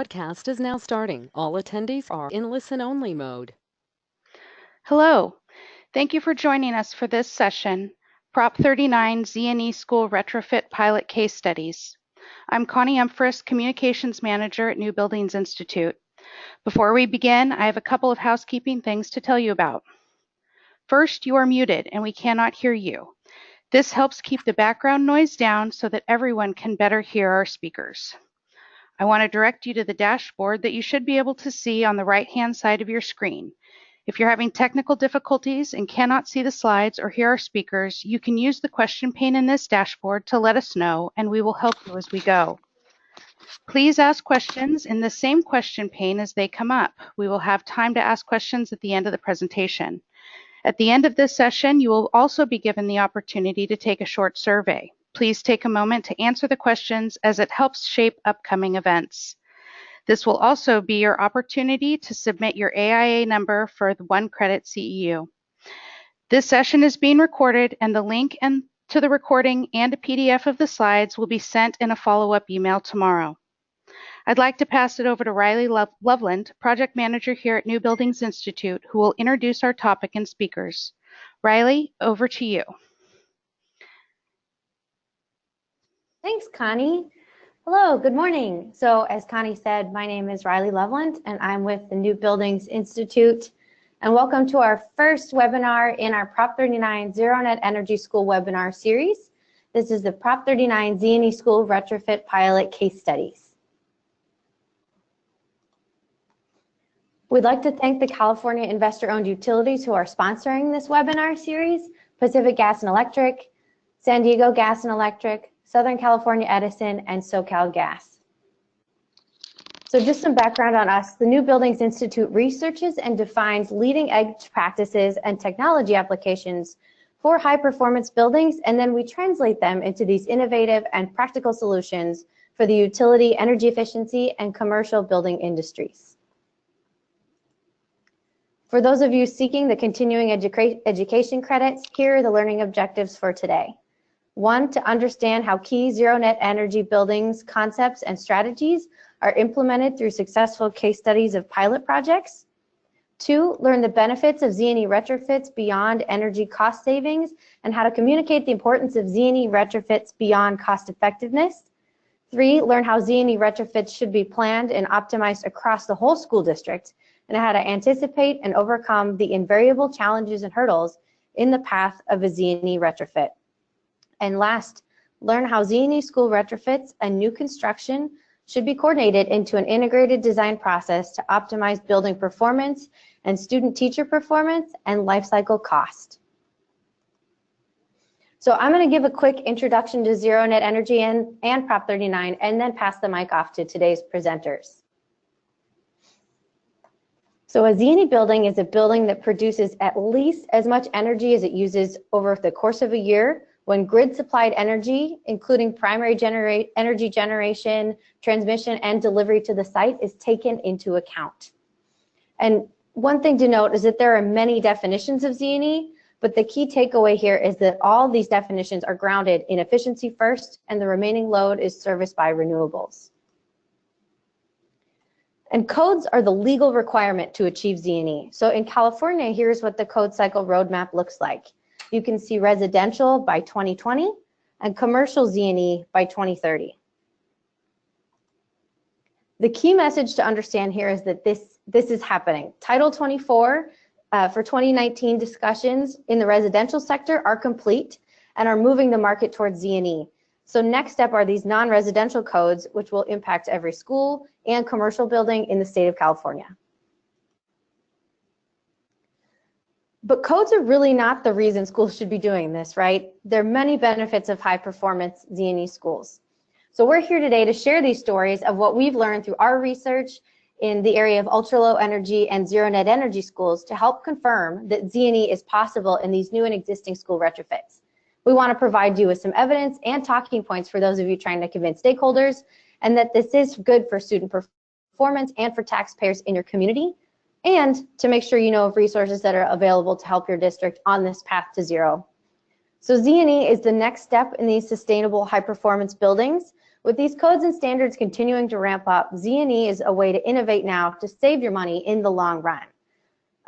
Podcast is now starting. All attendees are in listen-only mode. Hello. Thank you for joining us for this session, Prop 39 ZNE School Retrofit Pilot Case Studies. I'm Connie Umfris, Communications Manager at New Buildings Institute. Before we begin, I have a couple of housekeeping things to tell you about. First, you are muted and we cannot hear you. This helps keep the background noise down so that everyone can better hear our speakers. I want to direct you to the dashboard that you should be able to see on the right-hand side of your screen. If you're having technical difficulties and cannot see the slides or hear our speakers, you can use the question pane in this dashboard to let us know, and we will help you as we go. Please ask questions in the same question pane as they come up. We will have time to ask questions at the end of the presentation. At the end of this session, you will also be given the opportunity to take a short survey. Please take a moment to answer the questions as it helps shape upcoming events. This will also be your opportunity to submit your AIA number for the 1 credit CEU. This session is being recorded, and the link to the recording and a PDF of the slides will be sent in a follow-up email tomorrow. I'd like to pass it over to Riley Loveland, Project Manager here at New Buildings Institute, who will introduce our topic and speakers. Riley, over to you. Thanks, Connie. Hello, good morning. So as Connie said, my name is Riley Loveland and I'm with the New Buildings Institute. And welcome to our first webinar in our Prop 39 Zero Net Energy School webinar series. This is the Prop 39 ZNE School Retrofit Pilot Case Studies. We'd like to thank the California investor-owned utilities who are sponsoring this webinar series: Pacific Gas and Electric, San Diego Gas and Electric, Southern California Edison, and SoCal Gas. So just some background on us. The New Buildings Institute researches and defines leading edge practices and technology applications for high performance buildings, and then we translate them into these innovative and practical solutions for the utility, energy efficiency, and commercial building industries. For those of you seeking the continuing education credits, here are the learning objectives for today. 1, to understand how key zero net energy buildings, concepts, and strategies are implemented through successful case studies of pilot projects. 2, learn the benefits of ZNE retrofits beyond energy cost savings and how to communicate the importance of ZNE retrofits beyond cost effectiveness. 3, learn how ZNE retrofits should be planned and optimized across the whole school district and how to anticipate and overcome the invariable challenges and hurdles in the path of a ZNE retrofit. And last, learn how ZNE school retrofits and new construction should be coordinated into an integrated design process to optimize building performance and student-teacher performance and lifecycle cost. So I'm going to give a quick introduction to Zero Net Energy and Prop 39 and then pass the mic off to today's presenters. So a ZNE building is a building that produces at least as much energy as it uses over the course of a year when grid supplied energy, including primary energy generation, transmission, and delivery to the site, is taken into account. And one thing to note is that there are many definitions of ZNE, but the key takeaway here is that all these definitions are grounded in efficiency first, and the remaining load is serviced by renewables. And codes are the legal requirement to achieve ZNE. So in California, here's what the code cycle roadmap looks like. You can see residential by 2020 and commercial ZNE by 2030. The key message to understand here is that this is happening. Title 24 for 2019 discussions in the residential sector are complete and are moving the market towards ZNE. So next step are these non-residential codes, which will impact every school and commercial building in the state of California. But codes are really not the reason schools should be doing this, right? There are many benefits of high performance ZNE schools. So we're here today to share these stories of what we've learned through our research in the area of ultra low energy and zero net energy schools to help confirm that ZNE is possible in these new and existing school retrofits. We want to provide you with some evidence and talking points for those of you trying to convince stakeholders, and that this is good for student performance and for taxpayers in your community, and to make sure you know of resources that are available to help your district on this path to zero. So ZNE is the next step in these sustainable high performance buildings, With these codes and standards continuing to ramp up, ZNE is a way to innovate now to save your money in the long run.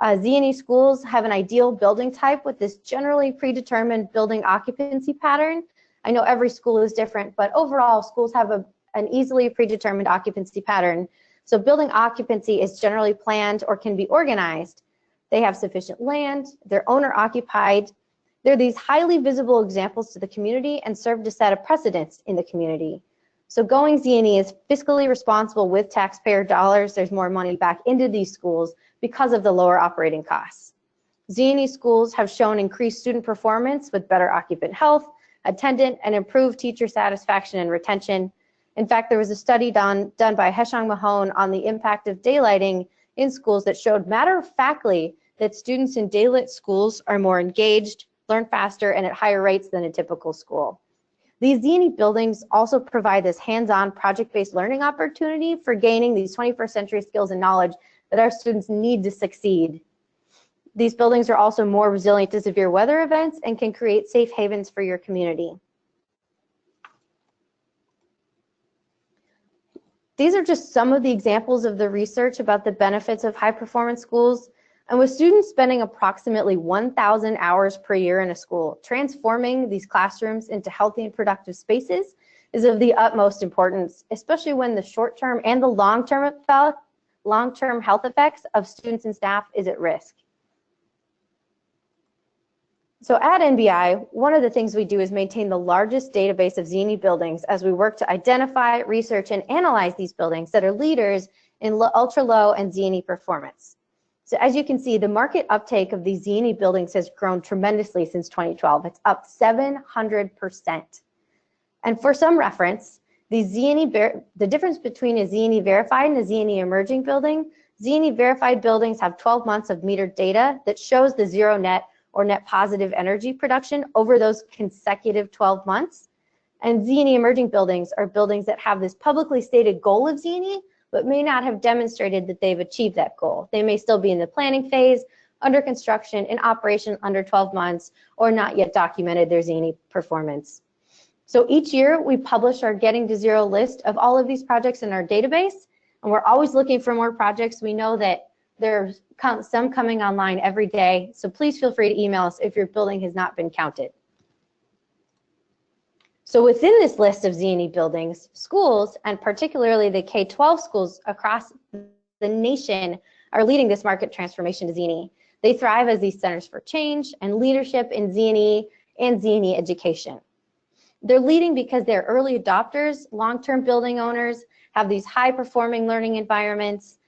ZNE schools have an ideal building type with this generally predetermined building occupancy pattern. I know every school is different, but overall schools have an easily predetermined occupancy pattern. So building occupancy is generally planned or can be organized. They have sufficient land, they're owner occupied. They're these highly visible examples to the community and serve to set a precedence in the community. So going ZNE is fiscally responsible with taxpayer dollars. There's more money back into these schools because of the lower operating costs. ZNE schools have shown increased student performance with better occupant health, attendant, and improved teacher satisfaction and retention. In fact, there was a study done by Heshang Mahone on the impact of daylighting in schools that showed matter-of-factly that students in daylit schools are more engaged, learn faster, and at higher rates than a typical school. These ZNE buildings also provide this hands-on project-based learning opportunity for gaining these 21st century skills and knowledge that our students need to succeed. These buildings are also more resilient to severe weather events and can create safe havens for your community. These are just some of the examples of the research about the benefits of high-performance schools. And with students spending approximately 1,000 hours per year in a school, transforming these classrooms into healthy and productive spaces is of the utmost importance, especially when the short-term and the long-term health effects of students and staff is at risk. So at NBI, one of the things we do is maintain the largest database of ZNE buildings as we work to identify, research, and analyze these buildings that are leaders in ultra-low and ZNE performance. So as you can see, the market uptake of these ZNE buildings has grown tremendously since 2012. It's up 700%. And for some reference, the difference between a ZNE verified and a ZNE emerging building, ZNE verified buildings have 12 months of metered data that shows the zero net or net positive energy production over those consecutive 12 months. And ZNE emerging buildings are buildings that have this publicly stated goal of ZNE, but may not have demonstrated that they've achieved that goal. They may still be in the planning phase, under construction, in operation under 12 months, or not yet documented their ZNE performance. So each year we publish our Getting to Zero list of all of these projects in our database, and we're always looking for more projects. We know that there's some coming online every day, so please feel free to email us if your building has not been counted. So within this list of ZNE buildings, schools, and particularly the K-12 schools across the nation, are leading this market transformation to ZNE. They thrive as these centers for change and leadership in ZNE and ZNE education. They're leading because they're early adopters, long-term building owners, have these high-performing learning environments,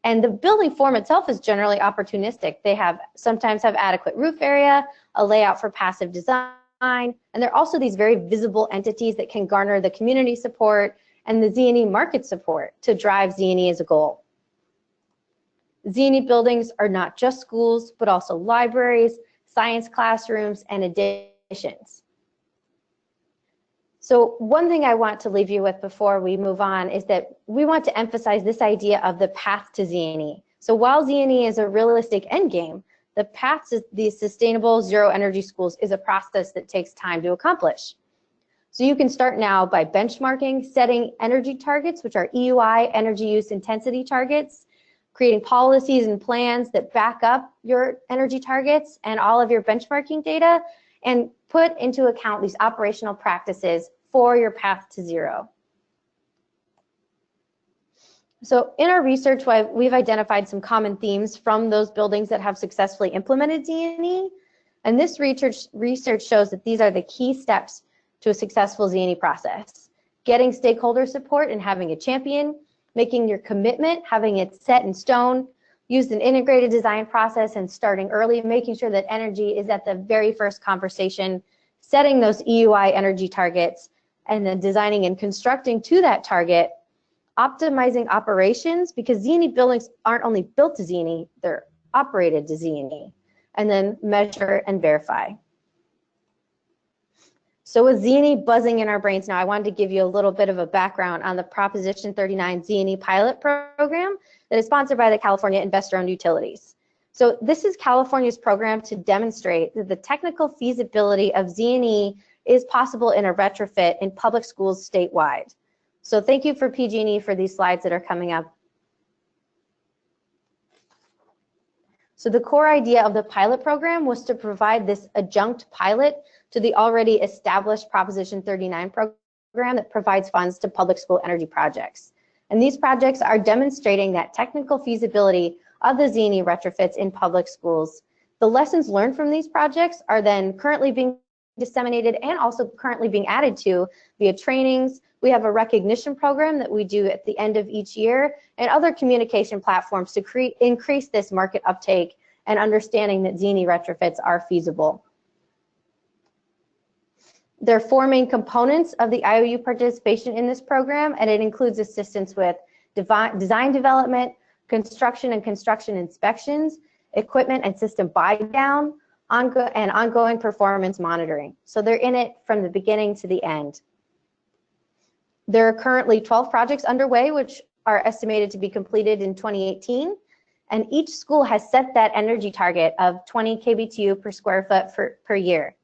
and the building form itself is generally opportunistic. They sometimes have adequate roof area, a layout for passive design, and they're also these very visible entities that can garner the community support and the ZNE market support to drive ZNE as a goal. ZNE buildings are not just schools, but also libraries, science classrooms, and additions. So one thing I want to leave you with before we move on is that we want to emphasize this idea of the path to ZNE. So while ZNE is a realistic endgame, the path to these sustainable zero energy schools is a process that takes time to accomplish. So you can start now by benchmarking, setting energy targets, which are EUI, energy use intensity targets, creating policies and plans that back up your energy targets and all of your benchmarking data, and put into account these operational practices for your path to zero. So in our research, we've identified some common themes from those buildings that have successfully implemented ZNE, and this research shows that these are the key steps to a successful ZNE process. Getting stakeholder support and having a champion, making your commitment, having it set in stone, use an integrated design process and starting early, making sure that energy is at the very first conversation, setting those EUI energy targets, and then designing and constructing to that target, optimizing operations, because ZNE buildings aren't only built to ZNE, they're operated to ZNE, and then measure and verify. So with ZNE buzzing in our brains now, I wanted to give you a little bit of a background on the Proposition 39 ZNE pilot program that is sponsored by the California Investor-Owned Utilities. So this is California's program to demonstrate that the technical feasibility of ZNE is possible in a retrofit in public schools statewide. So thank you for PG&E for these slides that are coming up. So the core idea of the pilot program was to provide this adjunct pilot to the already established Proposition 39 program that provides funds to public school energy projects. And these projects are demonstrating that technical feasibility of the ZNE retrofits in public schools. The lessons learned from these projects are then currently being disseminated and also currently being added to via trainings. We have a recognition program that we do at the end of each year and other communication platforms to increase this market uptake and understanding that ZNE retrofits are feasible. There are four main components of the IOU participation in this program, and it includes assistance with design development, construction and construction inspections, equipment and system buy down, and ongoing performance monitoring. So they're in it from the beginning to the end. There are currently 12 projects underway, which are estimated to be completed in 2018. And each school has set that energy target of 20 kBTU per square foot per year.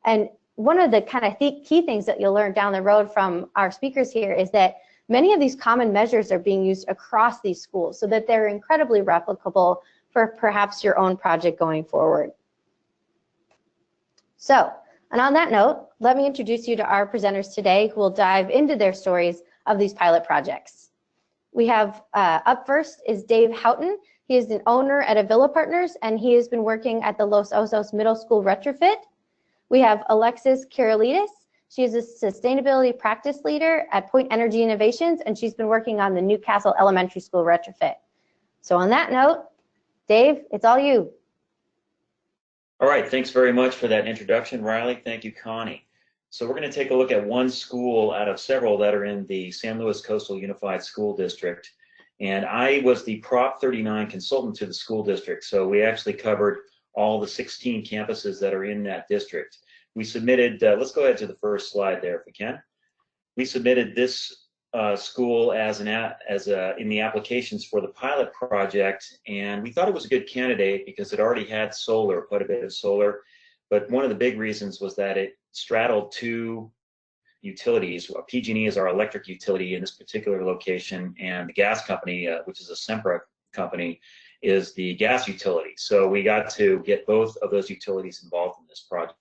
And one of the kind of key things that you'll learn down the road from our speakers here is that many of these common measures are being used across these schools so that they're incredibly replicable for perhaps your own project going forward. So, and on that note, let me introduce you to our presenters today who will dive into their stories of these pilot projects. We have up first is Dave Houghton. He is an owner at Avila Partners, and he has been working at the Los Osos Middle School Retrofit. We have Alexis Kirillidis. She is a sustainability practice leader at Point Energy Innovations, and she's been working on the Newcastle Elementary School Retrofit. So on that note, Dave, it's all you. All right, thanks very much for that introduction, Riley. Thank you, Connie. So we're going to take a look at one school out of several that are in the San Luis Coastal Unified School District. And I was the Prop 39 consultant to the school district. So we actually covered all the 16 campuses that are in that district. We submitted, let's go ahead to the first slide there if we can. We submitted this school in the applications for the pilot project, and we thought it was a good candidate because it already had solar, quite a bit of solar. But one of the big reasons was that it straddled two utilities. PG&E is our electric utility in this particular location, and the gas company, which is a Sempra company, is the gas utility. So we got to get both of those utilities involved in this project.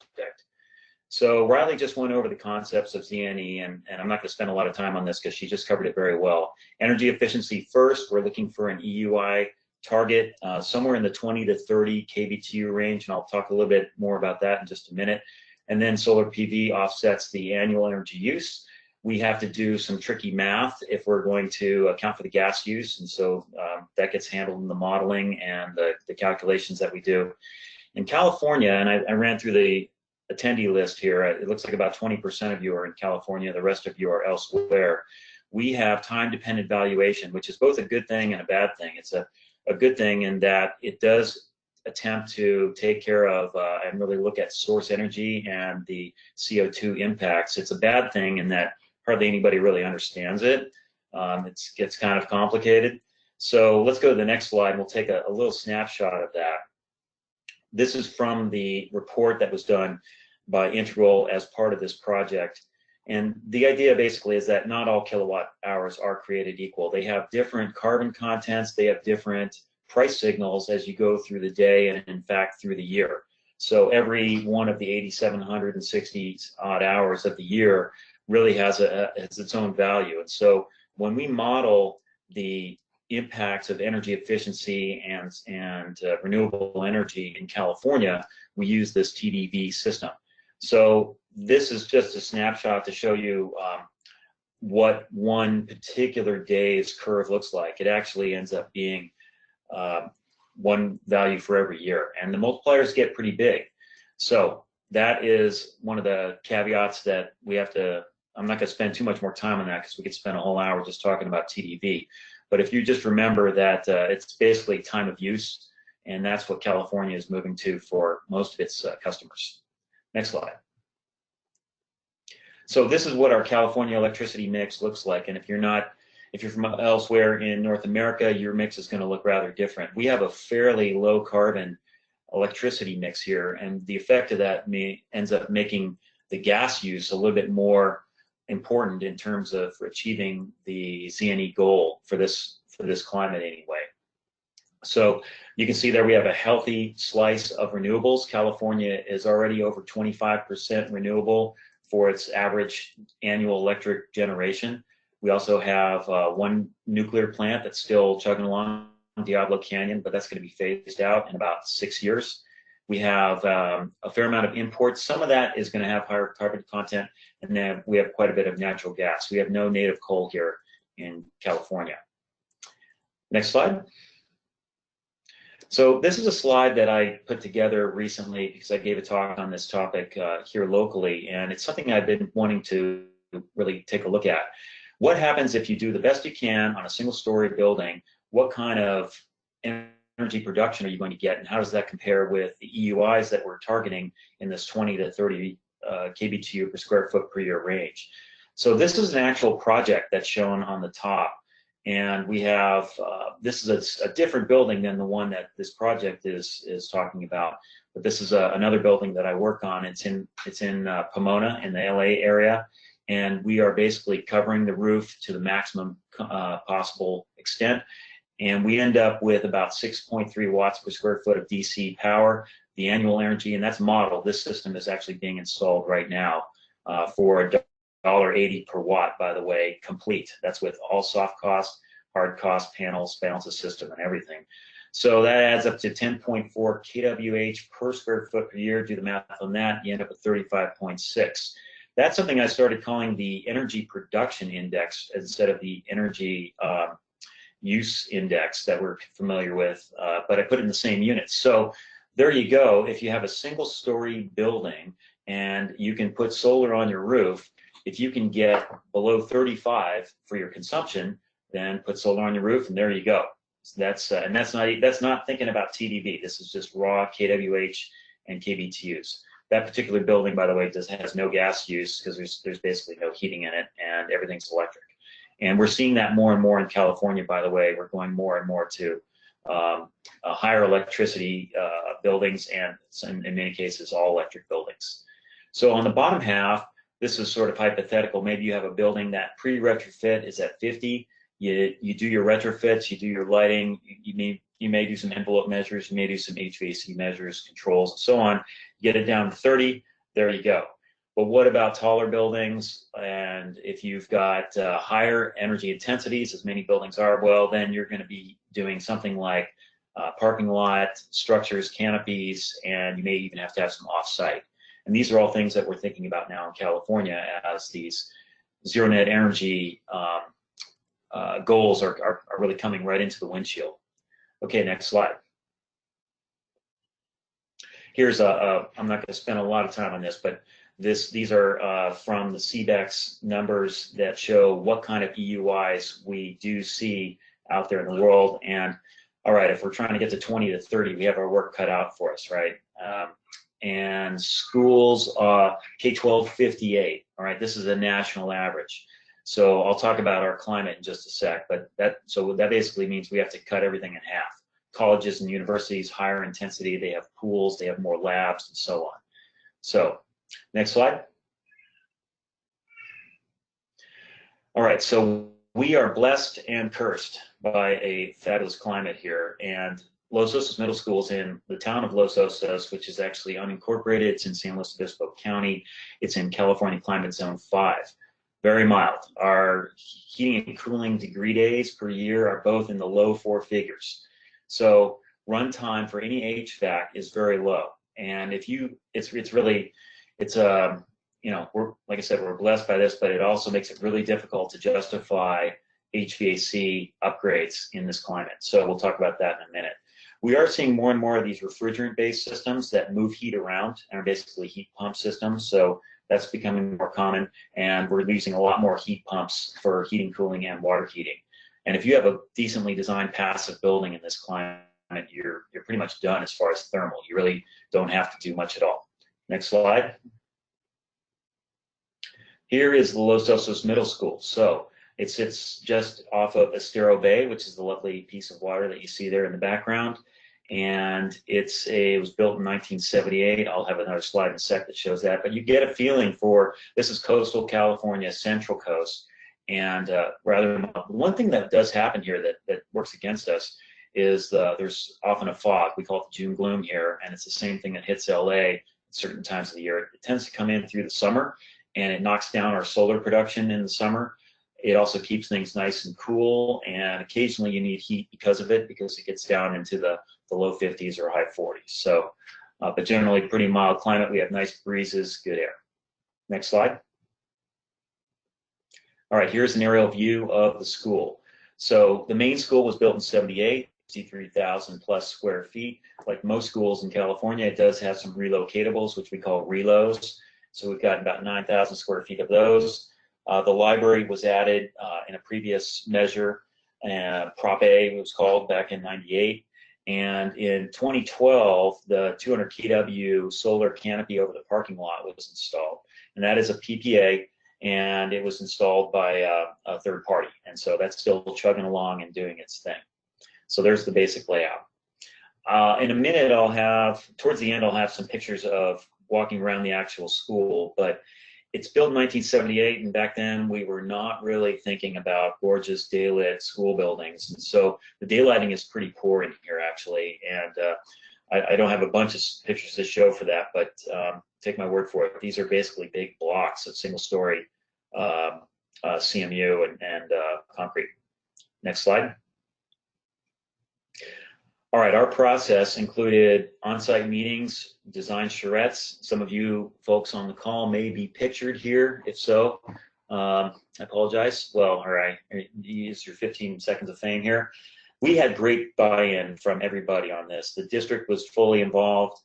So Riley just went over the concepts of ZNE, and I'm not going to spend a lot of time on this because she just covered it very well. Energy efficiency first, we're looking for an EUI target somewhere in the 20 to 30 kBTU range, and I'll talk a little bit more about that in just a minute. And then solar PV offsets the annual energy use. We have to do some tricky math if we're going to account for the gas use, and so that gets handled in the modeling and the calculations that we do. In California, and I ran through the attendee list here, it looks like about 20% of you are in California, the rest of you are elsewhere. We have time-dependent valuation, which is both a good thing and a bad thing. It's a good thing in that it does attempt to take care of and really look at source energy and the CO2 impacts. It's a bad thing in that hardly anybody really understands it. It gets kind of complicated. So let's go to the next slide and we'll take a little snapshot of that. This is from the report that was done by Integral as part of this project. And the idea basically is that not all kilowatt hours are created equal. They have different carbon contents, they have different price signals as you go through the day and in fact through the year. So every one of the 8,760 odd hours of the year really has its own value. And so when we model the impacts of energy efficiency and renewable energy in California, we use this TDV system. So this is just a snapshot to show you what one particular day's curve looks like. It actually ends up being one value for every year, and the multipliers get pretty big. So that is one of the caveats that we have to, I'm not going to spend too much more time on that because we could spend a whole hour just talking about TDV. But if you just remember that it's basically time of use, and that's what California is moving to for most of its customers. Next slide. So this is what our California electricity mix looks like, and if you're from elsewhere in North America, your mix is going to look rather different. We have a fairly low carbon electricity mix here, and the effect of that ends up making the gas use a little bit more important in terms of achieving the ZNE goal for this climate anyway. So you can see there we have a healthy slice of renewables. California is already over 25% renewable for its average annual electric generation. We also have one nuclear plant that's still chugging along Diablo Canyon, but that's going to be phased out in about 6 years. We have a fair amount of imports. Some of that is going to have higher carbon content, and then we have quite a bit of natural gas. We have no native coal here in California. Next slide. So this is a slide that I put together recently because I gave a talk on this topic here locally, and it's something I've been wanting to really take a look at. What happens if you do the best you can on a single-story building? What kind of energy production are you going to get, and how does that compare with the EUIs that we're targeting in this 20 to 30 kBTU per square foot per year range? So this is an actual project that's shown on the top. And we have, this is a different building than the one that this project is talking about. But this is another building that I work on. It's in Pomona in the LA area. And we are basically covering the roof to the maximum possible extent. And we end up with about 6.3 watts per square foot of DC power. The annual energy, and that's modeled. This system is actually being installed right now for $1.80 per watt, by the way, complete. That's with all soft costs, hard cost, panels, balance of system, and everything. So that adds up to 10.4 kWh per square foot per year. Do the math on that, you end up with 35.6. That's something I started calling the energy production index instead of the energy use index that we're familiar with, but I put it in the same units. So there you go. If you have a single-story building and you can put solar on your roof, if you can get below 35 for your consumption, then put solar on your roof, and there you go. So that's not thinking about TDB. This is just raw kWh and kBTUs. That particular building, by the way, has no gas use because there's basically no heating in it, and everything's electric. And we're seeing that more and more in California, by the way. We're going more and more to higher electricity buildings, and in many cases, all electric buildings. So on the bottom half, this is sort of hypothetical. Maybe you have a building that pre-retrofit is at 50. You do your retrofits, you do your lighting, you may do some envelope measures, you may do some HVAC measures, controls, and so on. Get it down to 30, there you go. But what about taller buildings? And if you've got higher energy intensities, as many buildings are, well, then you're going to be doing something like parking lot, structures, canopies, and you may even have to have some off-site. And these are all things that we're thinking about now in California as these zero net energy goals are really coming right into the windshield. Okay, next slide. Here's I'm not going to spend a lot of time on this, but these are from the CBEX numbers that show what kind of EUIs we do see out there in the world. And all right, if we're trying to get to 20 to 30, we have our work cut out for us, right? And schools, K-12, 58. All right, this is a national average. So I'll talk about our climate in just a sec, but that basically means we have to cut everything in half. Colleges and universities, higher intensity, they have pools, they have more labs, and so on. So next slide. All right, so we are blessed and cursed by a fabulous climate here, and Los Osos Middle School is in the town of Los Osos, which is actually unincorporated. It's in San Luis Obispo County. It's in California Climate Zone 5. Very mild. Our heating and cooling degree days per year are both in the low 4 figures. So runtime for any HVAC is very low. And if you, you know, like I said, we're blessed by this, but it also makes it really difficult to justify HVAC upgrades in this climate. So we'll talk about that in a minute. We are seeing more and more of these refrigerant-based systems that move heat around and are basically heat pump systems. So that's becoming more common, and we're using a lot more heat pumps for heating, cooling, and water heating. And if you have a decently designed passive building in this climate, you're pretty much done as far as thermal. You really don't have to do much at all. Next slide. Here is the Los Osos Middle School. So it sits just off of Estero Bay, which is the lovely piece of water that you see there in the background. and it was built in 1978. I'll have another slide in a sec that shows that, but you get a feeling for, this is coastal California, Central Coast, and rather, one thing that does happen here that works against us is there's often a fog. We call it the June gloom here, and it's the same thing that hits LA at certain times of the year. It tends to come in through the summer, and it knocks down our solar production in the summer. It also keeps things nice and cool, and occasionally you need heat because of it, because it gets down into the low 50s or high 40s. So, but generally pretty mild climate. We have nice breezes, good air. Next slide. All right, here's an aerial view of the school. So the main school was built in 78, 63,000 plus square feet. Like most schools in California, it does have some relocatables, which we call relos. So we've got about 9,000 square feet of those. The library was added in a previous measure, Prop A was called, back in 98. And in 2012, the 200 kW solar canopy over the parking lot was installed. And that is a PPA, and it was installed by a third party. And so that's still chugging along and doing its thing. So there's the basic layout. In a minute, towards the end, I'll have some pictures of walking around the actual school, but it's built in 1978, and back then we were not really thinking about gorgeous daylit school buildings. And so the daylighting is pretty poor in here, actually, and I don't have a bunch of pictures to show for that, but take my word for it. These are basically big blocks of single-story CMU and concrete. Next slide. All right, our process included on-site meetings, design charrettes. Some of you folks on the call may be pictured here. If so, I apologize. Well, all right, use your 15 seconds of fame here. We had great buy-in from everybody on this. The district was fully involved.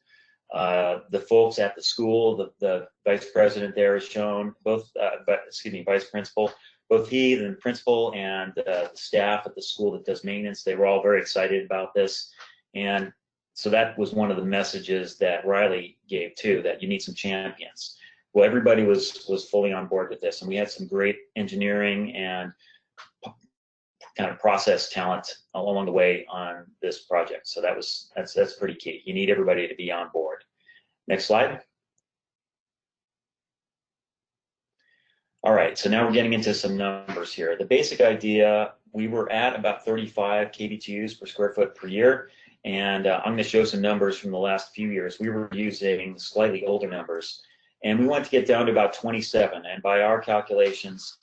The folks at the school, the vice president there is shown, vice principal, both he, the principal, and the staff at the school that does maintenance, they were all very excited about this. And so that was one of the messages that Riley gave too, that you need some champions. Well, everybody was fully on board with this, and we had some great engineering and kind of process talent along the way on this project. So that's pretty key. You need everybody to be on board. Next slide. All right, so now we're getting into some numbers here. The basic idea, we were at about 35 kBTUs per square foot per year, and I'm going to show some numbers from the last few years. We were using slightly older numbers, and we wanted to get down to about 27, and by our calculations,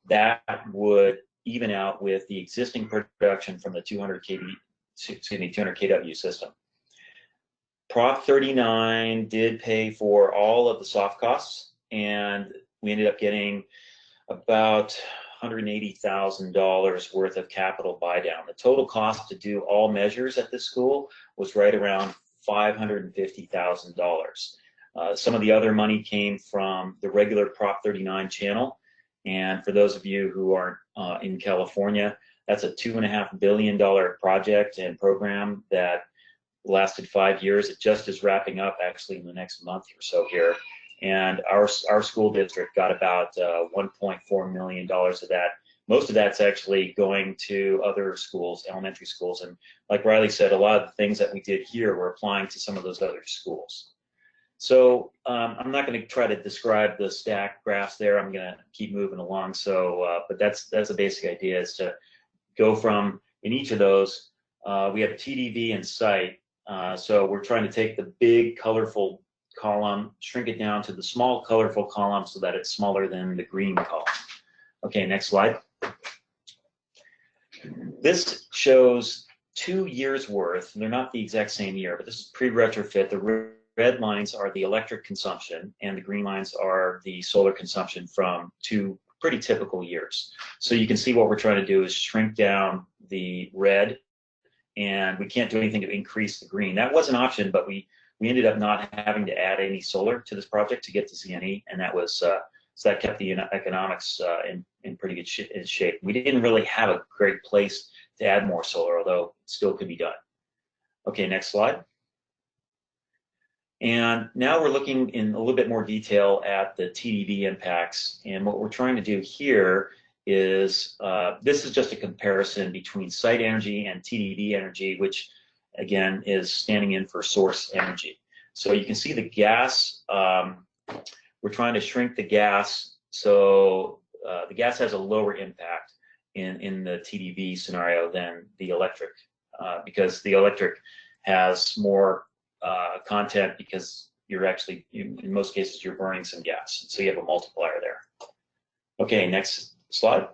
that would even out with the existing production from the 200 kW system. Prop 39 did pay for all of the soft costs, and we ended up getting about $180,000 worth of capital buy down. The total cost to do all measures at this school was right around $550,000. Some of the other money came from the regular Prop 39 channel. And for those of you who aren't in California, that's a $2.5 billion project and program that lasted 5 years. It just is wrapping up actually in the next month or so here. And our school district got about $1.4 million of that. Most of that's actually going to other schools, elementary schools. And like Riley said, a lot of the things that we did here were applying to some of those other schools. So I'm not going to try to describe the stack graphs there. I'm going to keep moving along. So, but that's the basic idea, is to go from, in each of those, we have TDV and site. So we're trying to take the big colorful column, shrink it down to the small colorful column so that it's smaller than the green column. Okay, next slide. This shows 2 years worth. They're not the exact same year, but this is pre-retrofit. The red lines are the electric consumption, and the green lines are the solar consumption from 2 pretty typical years. So you can see what we're trying to do is shrink down the red, and we can't do anything to increase the green. That was an option, but we ended up not having to add any solar to this project to get to ZNE, and that was so that kept the economics in pretty good shape. We didn't really have a great place to add more solar, although it still could be done. Okay, next slide. And now we're looking in a little bit more detail at the TDV impacts, and what we're trying to do here is this is just a comparison between site energy and TDV energy, which again, is standing in for source energy. So you can see the gas, we're trying to shrink the gas, so the gas has a lower impact in the TDV scenario than the electric, because the electric has more content because you're actually, in most cases, you're burning some gas. So you have a multiplier there. Okay, next slide.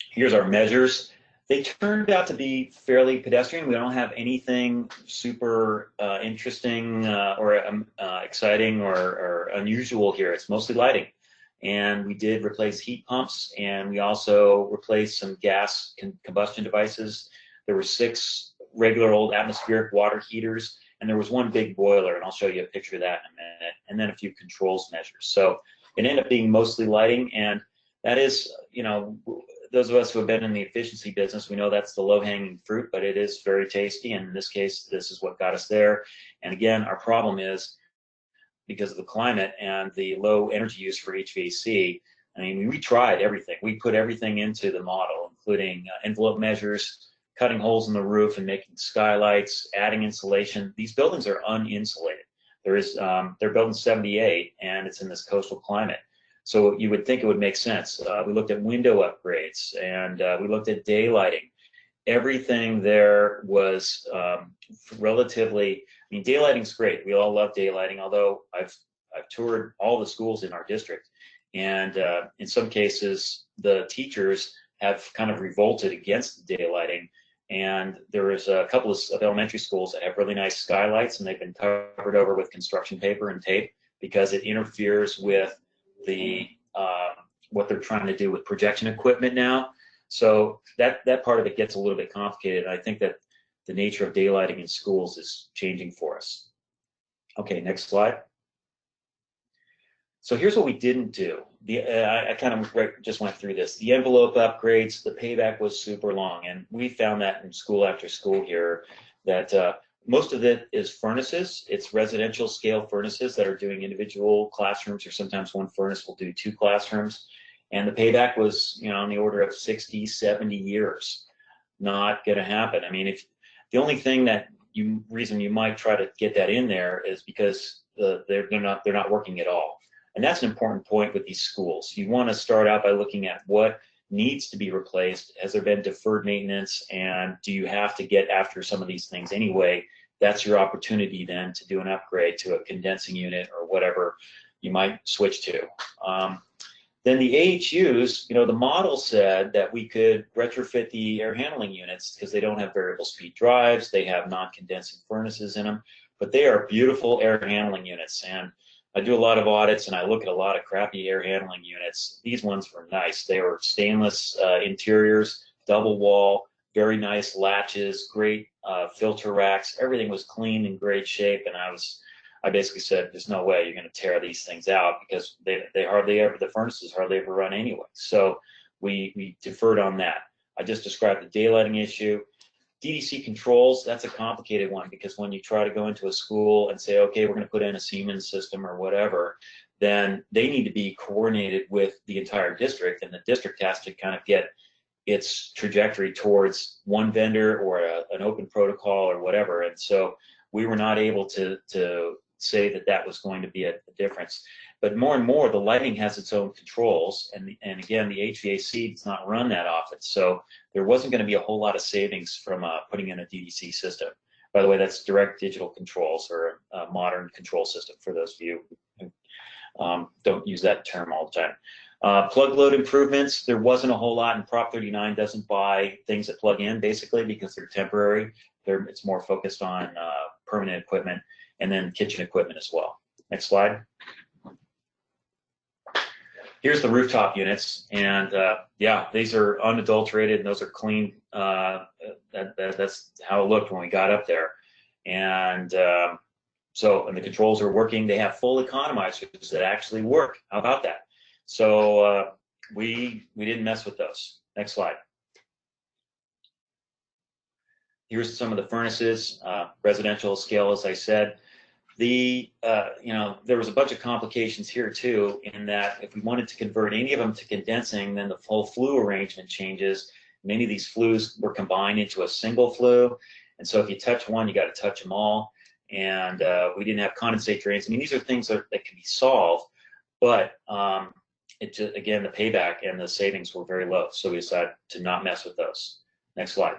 Here's our measures. They turned out to be fairly pedestrian. We don't have anything super interesting or exciting or unusual here. It's mostly lighting. And we did replace heat pumps, and we also replaced some gas combustion devices. There were 6 regular old atmospheric water heaters, and there was 1 big boiler, and I'll show you a picture of that in a minute, and then a few controls measures. So it ended up being mostly lighting, and that is, you know, those of us who have been in the efficiency business, we know that's the low-hanging fruit, but it is very tasty, and in this case, this is what got us there. And again, our problem is, because of the climate and the low energy use for HVAC, I mean, we tried everything. We put everything into the model, including envelope measures, cutting holes in the roof and making skylights, adding insulation. These buildings are uninsulated. They're built in '78, and it's in this coastal climate. So you would think it would make sense. We looked at window upgrades, and we looked at daylighting. Everything there was relatively, I mean, daylighting's great. We all love daylighting, although I've toured all the schools in our district, and in some cases, the teachers have kind of revolted against daylighting. And there was a couple of elementary schools that have really nice skylights, and they've been covered over with construction paper and tape because it interferes with the what they're trying to do with projection equipment now. So that part of it gets a little bit complicated. I think that the nature of daylighting in schools is changing for us. Okay, next slide. So here's what we didn't do. I kind of just went through this. The envelope upgrades, the payback was super long, and we found that in school after school here, that most of it is furnaces. It's residential scale furnaces that are doing individual classrooms, or sometimes one furnace will do 2 classrooms. And the payback was, you know, on the order of 60, 70 years. Not going to happen. I mean, if the only thing that reason you might try to get that in there is because they're not working at all. And that's an important point with these schools. You want to start out by looking at what needs to be replaced. Has there been deferred maintenance, and do you have to get after some of these things anyway? That's your opportunity then to do an upgrade to a condensing unit or whatever you might switch to. Then the AHUs, you know, the model said that we could retrofit the air handling units because they don't have variable speed drives, they have non-condensing furnaces in them, but they are beautiful air handling units. And I do a lot of audits, and I look at a lot of crappy air handling units. These ones were nice. They were stainless interiors, double wall, very nice latches, great filter racks. Everything was clean and great shape, and I basically said, there's no way you're going to tear these things out because they hardly ever, the furnaces hardly ever run anyway. So we deferred on that. I just described the daylighting issue. DDC controls, that's a complicated one, because when you try to go into a school and say, okay, we're going to put in a Siemens system or whatever, then they need to be coordinated with the entire district, and the district has to kind of get its trajectory towards one vendor or an open protocol or whatever. And so we were not able to say that that was going to be a difference. But more and more, the lighting has its own controls, and again, the HVAC does not run that often, so there wasn't going to be a whole lot of savings from putting in a DDC system. By the way, that's direct digital controls, or a modern control system, for those of you who don't use that term all the time. Plug load improvements, there wasn't a whole lot, and Prop 39 doesn't buy things that plug in, basically, because they're temporary. It's more focused on permanent equipment, and then kitchen equipment as well. Next slide. Here's the rooftop units, and yeah, these are unadulterated, and those are clean. That's how it looked when we got up there. And and the controls are working. They have full economizers that actually work. How about that? So we didn't mess with those. Next slide. Here's some of the furnaces, residential scale, as I said. You know, there was a bunch of complications here too, in that if we wanted to convert any of them to condensing, then the full flue arrangement changes, Many of these flues were combined into a single flue. And so if you touch one, you got to touch them all. And we didn't have condensate drains. I mean, these are things that can be solved, but it just, again, the payback and the savings were very low. So we decided to not mess with those. Next slide.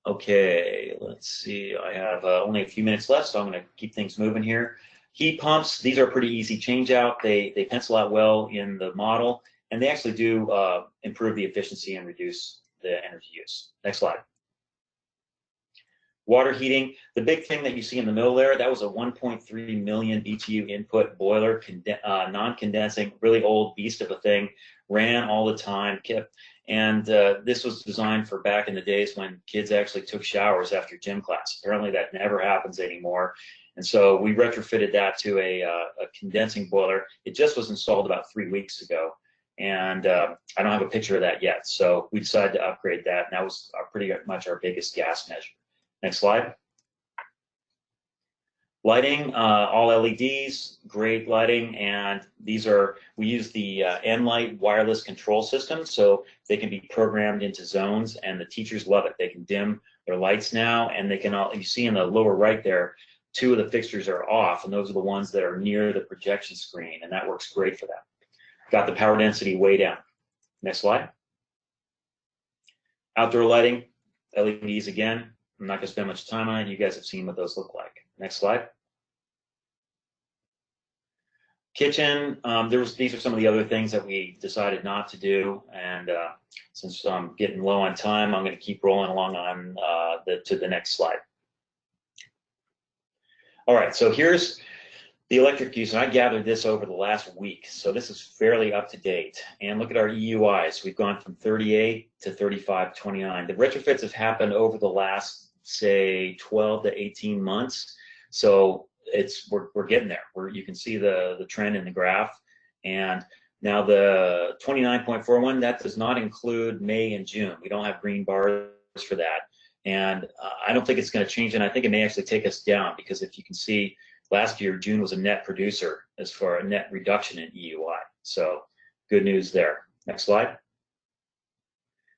Okay, let's see. I have only a few minutes left, so I'm going to keep things moving here. Heat pumps, these are pretty easy change out. They pencil out well in the model, and they actually do improve the efficiency and reduce the energy use. Next slide. Water heating, the big thing that you see in the middle there, that was a 1.3 million BTU input boiler, non-condensing, really old beast of a thing, ran all the time, and this was designed for back in the days when kids actually took showers after gym class. Apparently that never happens anymore. And so we retrofitted that to a condensing boiler. It just was installed about 3 weeks ago. And I don't have a picture of that yet. So we decided to upgrade that, and that was pretty much our biggest gas measure. Next slide. Lighting, all LEDs, great lighting, and these are, we use the N-Light wireless control system, so they can be programmed into zones, and the teachers love it. They can dim their lights now, and they can, you see in the lower right there, 2 of the fixtures are off, and those are the ones that are near the projection screen, and that works great for them. Got the power density way down. Next slide. Outdoor lighting, LEDs again. I'm not going to spend much time on it. You guys have seen what those look like. Next slide. Kitchen, these are some of the other things that we decided not to do, and since I'm getting low on time, I'm going to keep rolling along on to the next slide. All right, so here's the electric use, and I gathered this over the last week, so this is fairly up to date. And look at our EUIs. We've gone from 38 to 3529. The retrofits have happened over the last, say, 12 to 18 months, so we're getting there. You can see the trend in the graph, and now the 29.41, that does not include May and June. We don't have green bars for that, and I don't think it's going to change, and I think it may actually take us down, because if you can see, last year June was a net producer as far as a net reduction in EUI. So good news there. Next slide.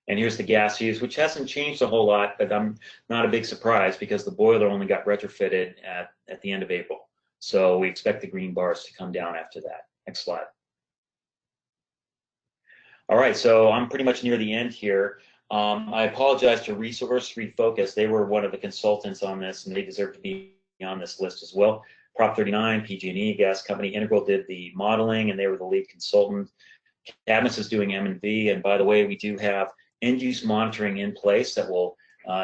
And here's the gas use, which hasn't changed a whole lot, but I'm not a big surprise because the boiler only got retrofitted at the end of April. So we expect the green bars to come down after that. Next slide. All right, so I'm pretty much near the end here. I apologize to Resource Refocus. They were one of the consultants on this, and they deserve to be on this list as well. Prop 39, PG&E, gas company, Integral did the modeling, and they were the lead consultant. Cadmus is doing M&V, and by the way, we do have end-use monitoring in place that will,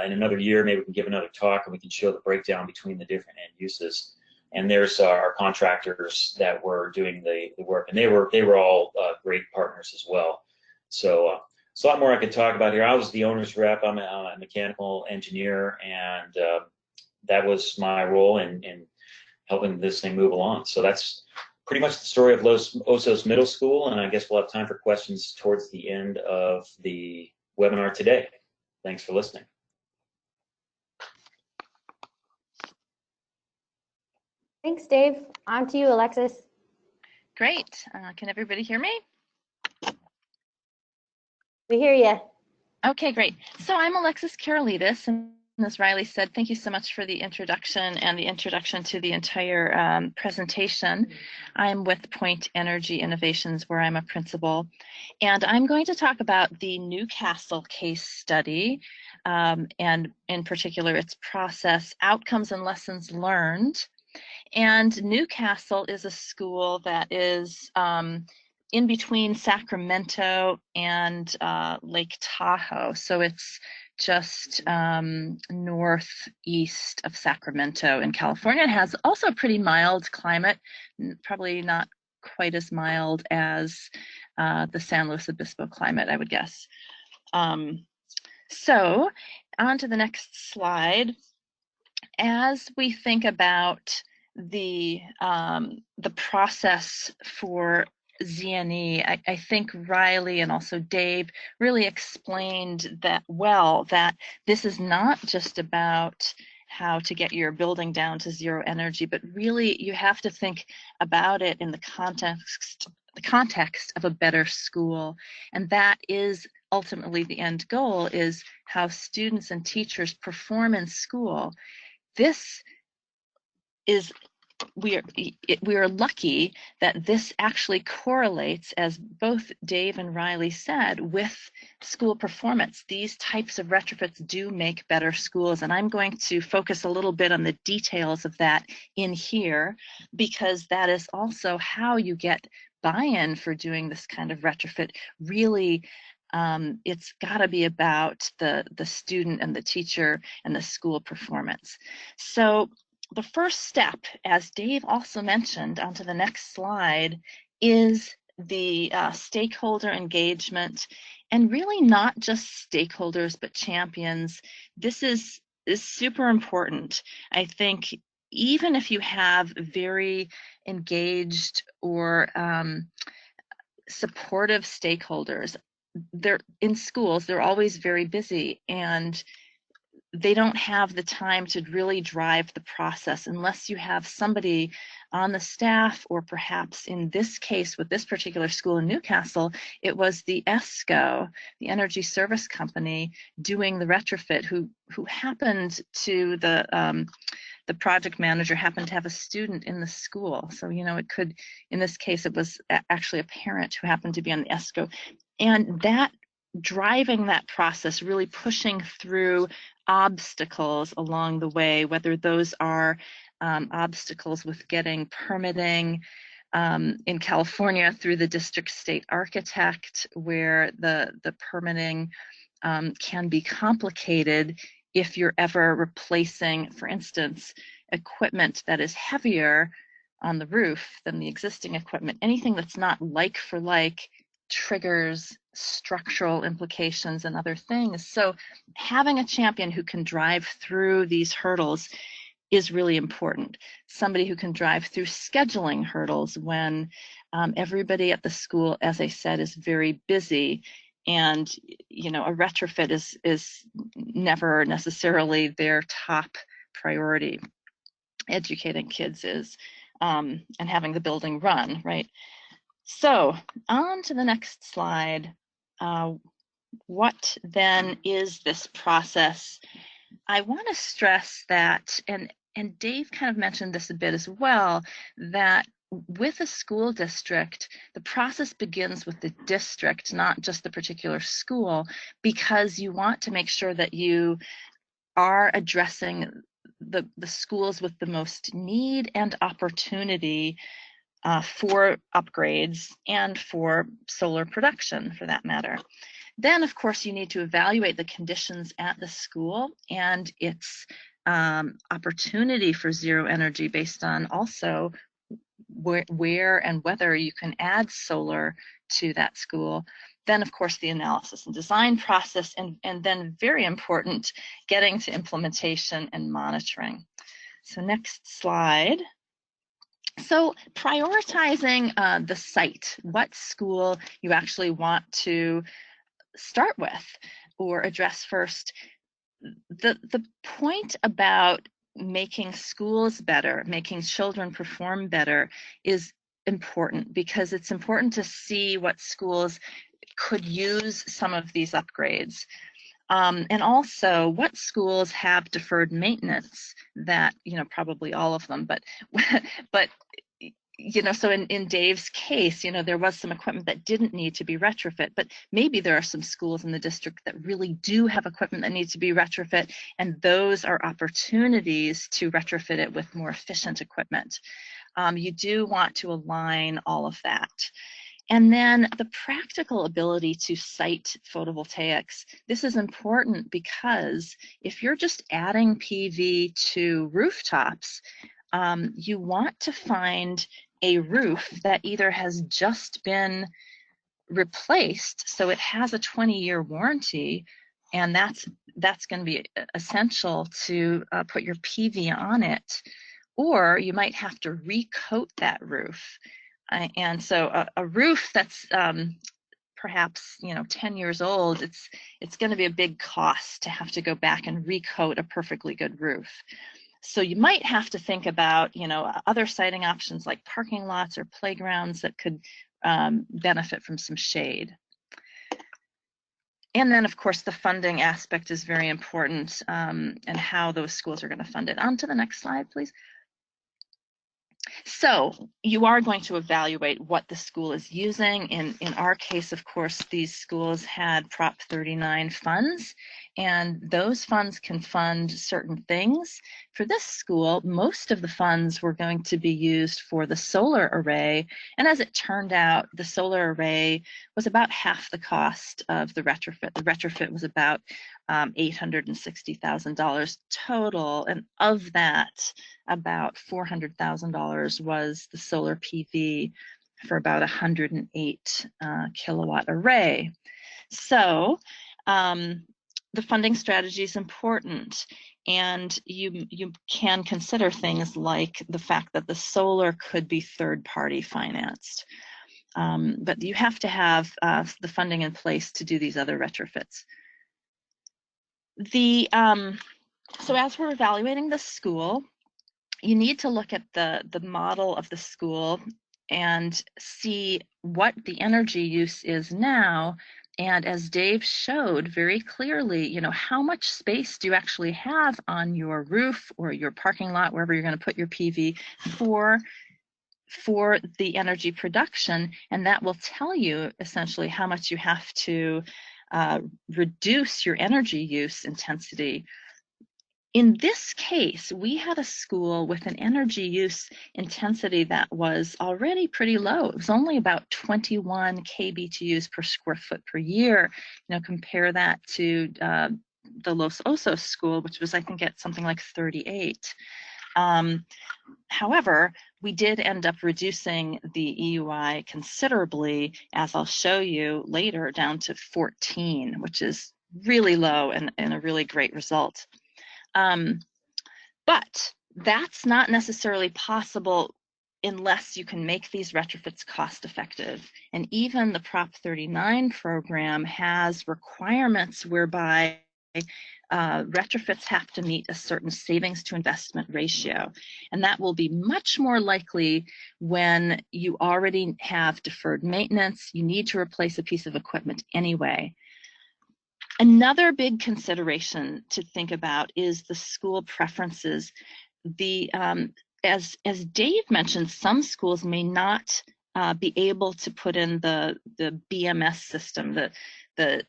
in another year, maybe we can give another talk and we can show the breakdown between the different end uses. And there's our contractors that were doing the work, and they were all great partners as well. So there's a lot more I could talk about here. I was the owner's rep. I'm a mechanical engineer, and that was my role in helping this thing move along. So that's pretty much the story of Osos Middle School, and I guess we'll have time for questions towards the end of the webinar today. Thanks for listening. Thanks, Dave. On to you, Alexis. Great. Can everybody hear me? We hear you. Okay, great. So I'm Alexis Karolidis, and as Riley said, thank you so much for the introduction and the introduction to the entire presentation. I'm with Point Energy Innovations, where I'm a principal, and I'm going to talk about the Newcastle case study, and in particular its process, outcomes, and lessons learned. And Newcastle is a school that is in between Sacramento and Lake Tahoe. So it's just northeast of Sacramento in California. It has also a pretty mild climate, probably not quite as mild as the San Luis Obispo climate, I would guess. So on to the next slide. As we think about the process for ZNE, I think Riley and also Dave really explained that well, that this is not just about how to get your building down to zero energy, but really you have to think about it in the context the context of a better school. And that is ultimately the end goal, is how students and teachers perform in school. This is, we are lucky that this actually correlates, as both Dave and Riley said, with school performance. These types of retrofits do make better schools, and I'm going to focus a little bit on the details of that in here, because that is also how you get buy-in for doing this kind of retrofit. Really, it's got to be about the student and the teacher and the school performance. So the first step, as Dave also mentioned, onto the next slide, is the stakeholder engagement, and really not just stakeholders, but champions. This is super important. I think even if you have very engaged or supportive stakeholders, they're in schools, they're always very busy, and they don't have the time to really drive the process unless you have somebody on the staff, or perhaps in this case with this particular school in Newcastle, it was the ESCO, the Energy Service Company, doing the retrofit, who happened to, the project manager happened to have a student in the school. So, you know, it could, in this case, it was actually a parent who happened to be on the ESCO. And that, driving that process, really pushing through obstacles along the way, whether those are obstacles with getting permitting in California through the district state architect, where the permitting can be complicated if you're ever replacing, for instance, equipment that is heavier on the roof than the existing equipment. Anything that's not like for like triggers structural implications and other things. So having a champion who can drive through these hurdles is really important. Somebody who can drive through scheduling hurdles when everybody at the school, as I said, is very busy, and you know, a retrofit is never necessarily their top priority. Educating kids is, and having the building run, right? So on to the next slide. What then is this process? I want to stress that, and Dave kind of mentioned this a bit as well, that with a school district, the process begins with the district, not just the particular school, because you want to make sure that you are addressing the schools with the most need and opportunity for upgrades and for solar production, for that matter. Then, of course, you need to evaluate the conditions at the school and its opportunity for zero energy, based on also where and whether you can add solar to that school. Then, of course, the analysis and design process, and then, very important, getting to implementation and monitoring. So next slide. So prioritizing the site, what school you actually want to start with or address first. The point about making schools better, making children perform better, is important, because it's important to see what schools could use some of these upgrades. And also what schools have deferred maintenance that, you know, probably all of them, but you know, so in Dave's case, you know, there was some equipment that didn't need to be retrofit, but maybe there are some schools in the district that really do have equipment that needs to be retrofit, and those are opportunities to retrofit it with more efficient equipment. You do want to align all of that. And then the practical ability to site photovoltaics. This is important because if you're just adding PV to rooftops, you want to find a roof that either has just been replaced, so it has a 20-year warranty, and that's going to be essential to put your PV on it, or you might have to recoat that roof. And so a roof that's perhaps, you know, 10 years old, it's going to be a big cost to have to go back and recoat a perfectly good roof. So you might have to think about, you know, other siting options like parking lots or playgrounds that could benefit from some shade. And then, of course, the funding aspect is very important, and how those schools are going to fund it. On to the next slide, please. So you are going to evaluate what the school is using. In our case, of course, these schools had Prop 39 funds, and those funds can fund certain things. For this school, most of the funds were going to be used for the solar array, and as it turned out, the solar array was about half the cost of the retrofit. The retrofit was about $860,000 total, and of that, about $400,000 was the solar PV for about 108 kilowatt array. So the funding strategy is important, and you can consider things like the fact that the solar could be third-party financed. But you have to have the funding in place to do these other retrofits. So as we're evaluating the school, you need to look at the model of the school and see what the energy use is now. And as Dave showed very clearly, you know, how much space do you actually have on your roof or your parking lot, wherever you're going to put your PV for the energy production, and that will tell you essentially how much you have to reduce your energy use intensity. In this case, we had a school with an energy use intensity that was already pretty low. It was only about 21 kBTUs per square foot per year. You know, compare that to the Los Osos school, which was, I think, at something like 38. However, we did end up reducing the EUI considerably, as I'll show you later, down to 14, which is really low and a really great result. But that's not necessarily possible unless you can make these retrofits cost effective. And even the Prop 39 program has requirements whereby retrofits have to meet a certain savings to investment ratio. And that will be much more likely when you already have deferred maintenance, you need to replace a piece of equipment anyway. Another big consideration to think about is the school preferences. As Dave mentioned, some schools may not be able to put in the BMS system, the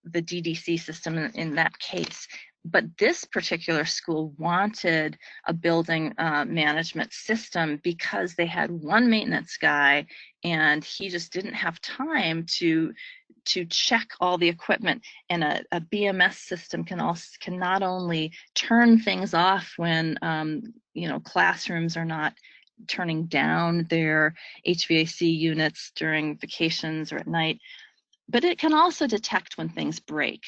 DDC system in that case. But this particular school wanted a building management system because they had one maintenance guy and he just didn't have time to check all the equipment. And a BMS system can not only turn things off when you know, classrooms are not turning down their HVAC units during vacations or at night, but it can also detect when things break.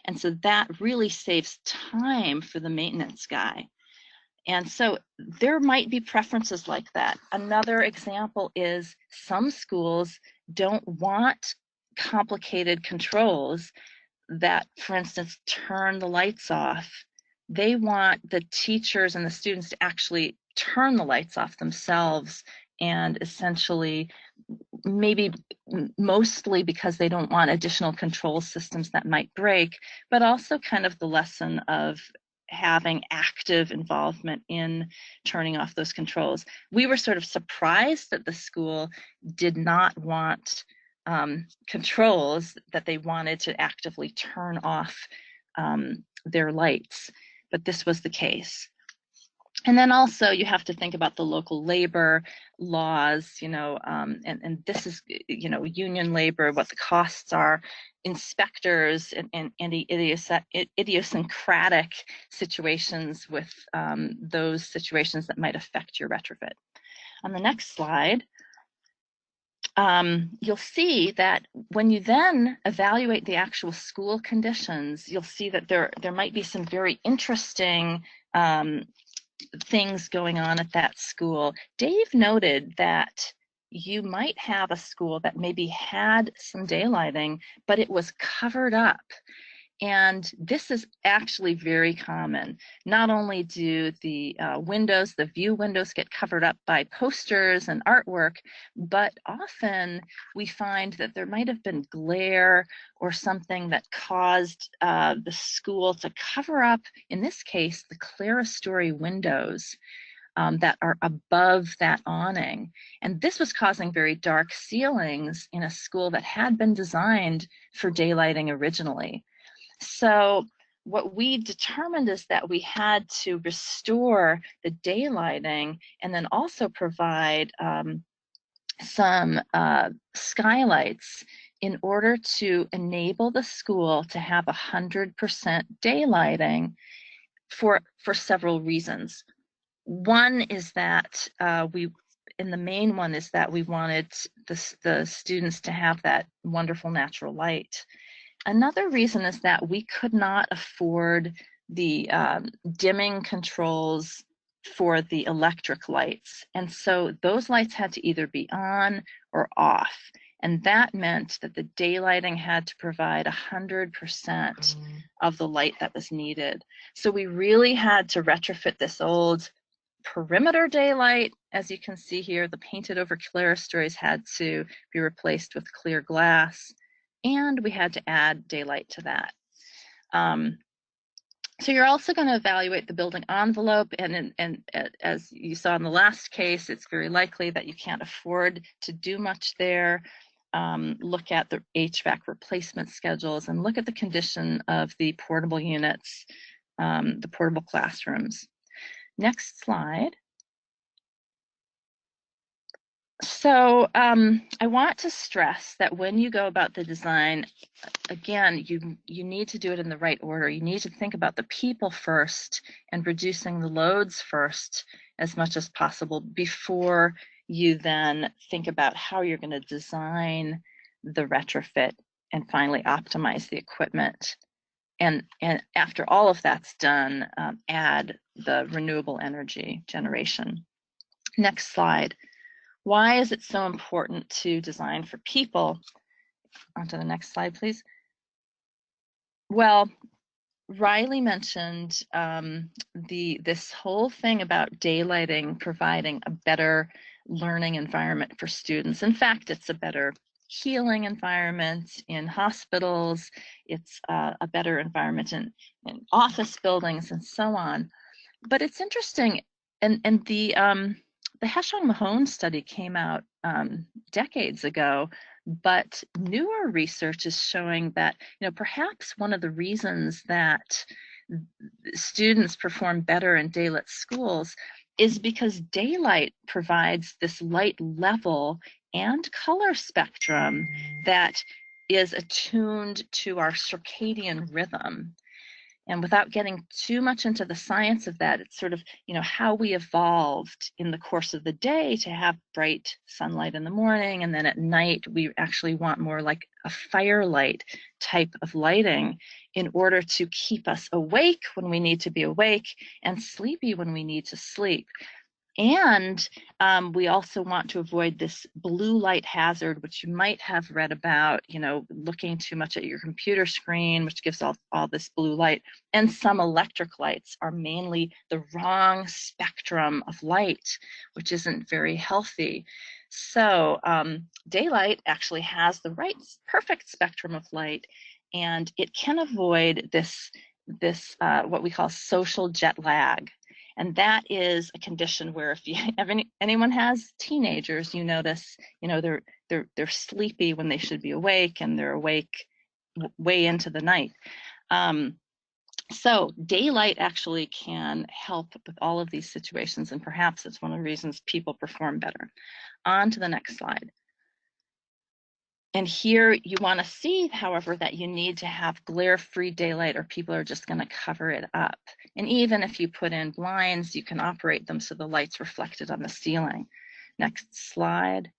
And so that really saves time for the maintenance guy. And so there might be preferences like that. Another example is some schools don't want complicated controls that, for instance, turn the lights off. They want the teachers and the students to actually turn the lights off themselves, and essentially, maybe mostly because they don't want additional control systems that might break, but also kind of the lesson of having active involvement in turning off those controls. We were sort of surprised that the school did not want controls, that they wanted to actively turn off their lights, but this was the case. And then also you have to think about the local labor laws, you know, and this is, you know, union labor, what the costs are, inspectors, and idiosyncratic situations with those situations that might affect your retrofit. On the next slide, you'll see that when you then evaluate the actual school conditions, you'll see that there might be some very interesting things going on at that school. Dave noted that you might have a school that maybe had some daylighting, but it was covered up. And this is actually very common. Not only do the windows, the view windows, get covered up by posters and artwork, but often we find that there might have been glare or something that caused the school to cover up, in this case, the clerestory windows that are above that awning. And this was causing very dark ceilings in a school that had been designed for daylighting originally. So what we determined is that we had to restore the daylighting and then also provide some skylights in order to enable the school to have 100% daylighting for several reasons. One is that and the main one is that we wanted the students to have that wonderful natural light. Another reason is that we could not afford the dimming controls for the electric lights. And so those lights had to either be on or off. And that meant that the daylighting had to provide 100% of the light that was needed. So we really had to retrofit this old perimeter daylight. As you can see here, the painted over clerestories had to be replaced with clear glass, and we had to add daylight to that. So you're also going to evaluate the building envelope, and as you saw in the last case, it's very likely that you can't afford to do much there. Look at the HVAC replacement schedules and look at the condition of the portable units, the portable classrooms. Next slide. So I want to stress that when you go about the design, again, you need to do it in the right order. You need to think about the people first and reducing the loads first as much as possible before you then think about how you're going to design the retrofit and finally optimize the equipment. And after all of that's done, add the renewable energy generation. Next slide. Why is it so important to design for people? On to the next slide, please. Well, Riley mentioned this whole thing about daylighting providing a better learning environment for students. In fact, it's a better healing environment in hospitals. It's a better environment in office buildings and so on. But it's interesting, and the Heshong-Mahone study came out decades ago, but newer research is showing that, perhaps one of the reasons that students perform better in daylit schools is because daylight provides this light level and color spectrum that is attuned to our circadian rhythm. And without getting too much into the science of that, it's sort of, how we evolved in the course of the day to have bright sunlight in the morning, and then at night we actually want more like a firelight type of lighting in order to keep us awake when we need to be awake and sleepy when we need to sleep. And we also want to avoid this blue light hazard, which you might have read about, looking too much at your computer screen, which gives all this blue light. And some electric lights are mainly the wrong spectrum of light, which isn't very healthy. So daylight actually has the right perfect spectrum of light, and it can avoid this what we call social jet lag. And that is a condition where if anyone has teenagers, you notice, they're sleepy when they should be awake, and they're awake way into the night. So daylight actually can help with all of these situations, and perhaps it's one of the reasons people perform better. On to the next slide. And here you want to see, however, that you need to have glare-free daylight or people are just going to cover it up. And even if you put in blinds, you can operate them so the light's reflected on the ceiling. Next slide.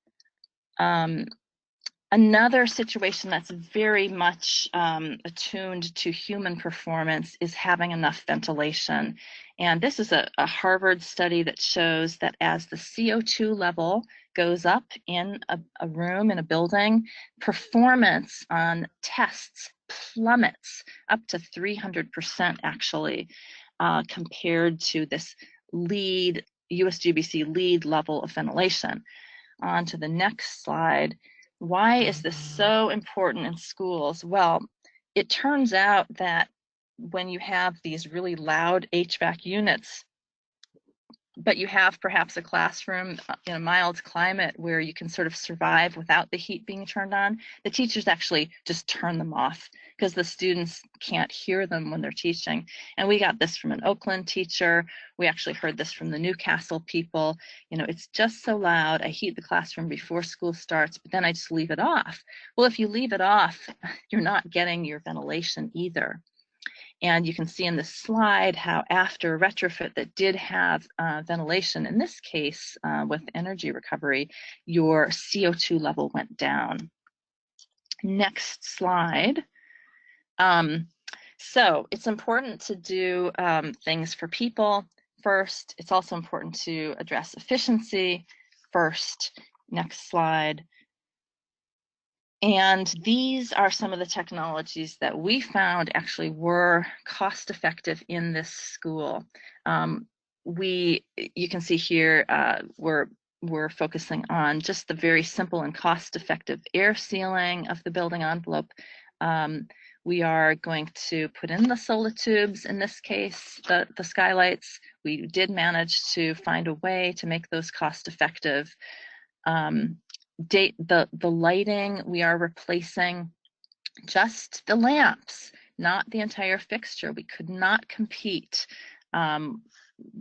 Another situation that's very much attuned to human performance is having enough ventilation. And this is a Harvard study that shows that as the CO2 level goes up in a room, in a building, performance on tests plummets up to 300% actually, compared to this USGBC lead level of ventilation. On to the next slide. Why is this so important in schools? Well, it turns out that when you have these really loud HVAC units, but you have perhaps a classroom in a mild climate where you can sort of survive without the heat being turned on, the teachers actually just turn them off because the students can't hear them when they're teaching. And we got this from an Oakland teacher. We actually heard this from the Newcastle people. You know, it's just so loud. I heat the classroom before school starts, but then I just leave it off. Well, if you leave it off, you're not getting your ventilation either. And you can see in this slide how after retrofit that did have ventilation, in this case with energy recovery, your CO2 level went down. Next slide. So it's important to do things for people first. It's also important to address efficiency first. Next slide. And these are some of the technologies that we found actually were cost effective in this school. You can see here, we're focusing on just the very simple and cost effective air sealing of the building envelope. We are going to put in the solar tubes, in this case, the skylights. We did manage to find a way to make those cost effective. The lighting, we are replacing just the lamps, not the entire fixture. We could not compete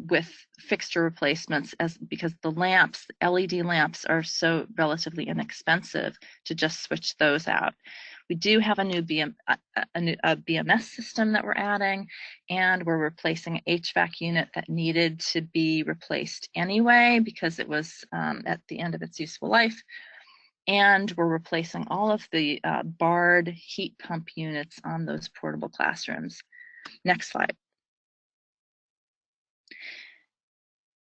with fixture replacements because the lamps, LED lamps, are so relatively inexpensive to just switch those out. We do have a new BMS system that we're adding, and we're replacing an HVAC unit that needed to be replaced anyway because it was at the end of its useful life. And we're replacing all of the barred heat pump units on those portable classrooms. Next slide.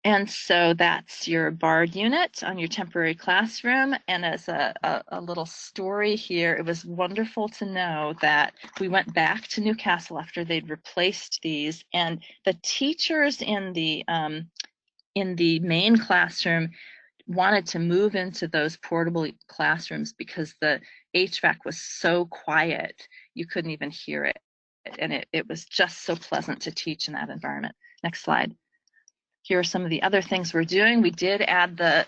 And so that's your barred unit on your temporary classroom. And as a little story here, it was wonderful to know that we went back to Newcastle after they'd replaced these, and the teachers in the main classroom wanted to move into those portable classrooms because the HVAC was so quiet, you couldn't even hear it. And it was just so pleasant to teach in that environment. Next slide. Here are some of the other things we're doing. We did add the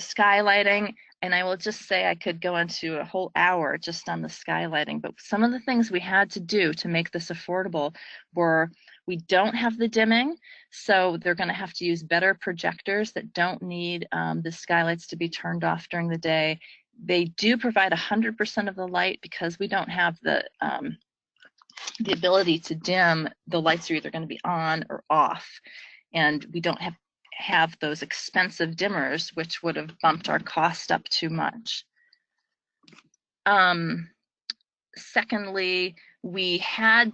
skylighting, and I will just say I could go into a whole hour just on the skylighting, but some of the things we had to do to make this affordable were, we don't have the dimming, so they're going to have to use better projectors that don't need the skylights to be turned off during the day. They do provide 100% of the light because we don't have the ability to dim. The lights are either going to be on or off, and we don't have those expensive dimmers, which would have bumped our cost up too much. Secondly, we had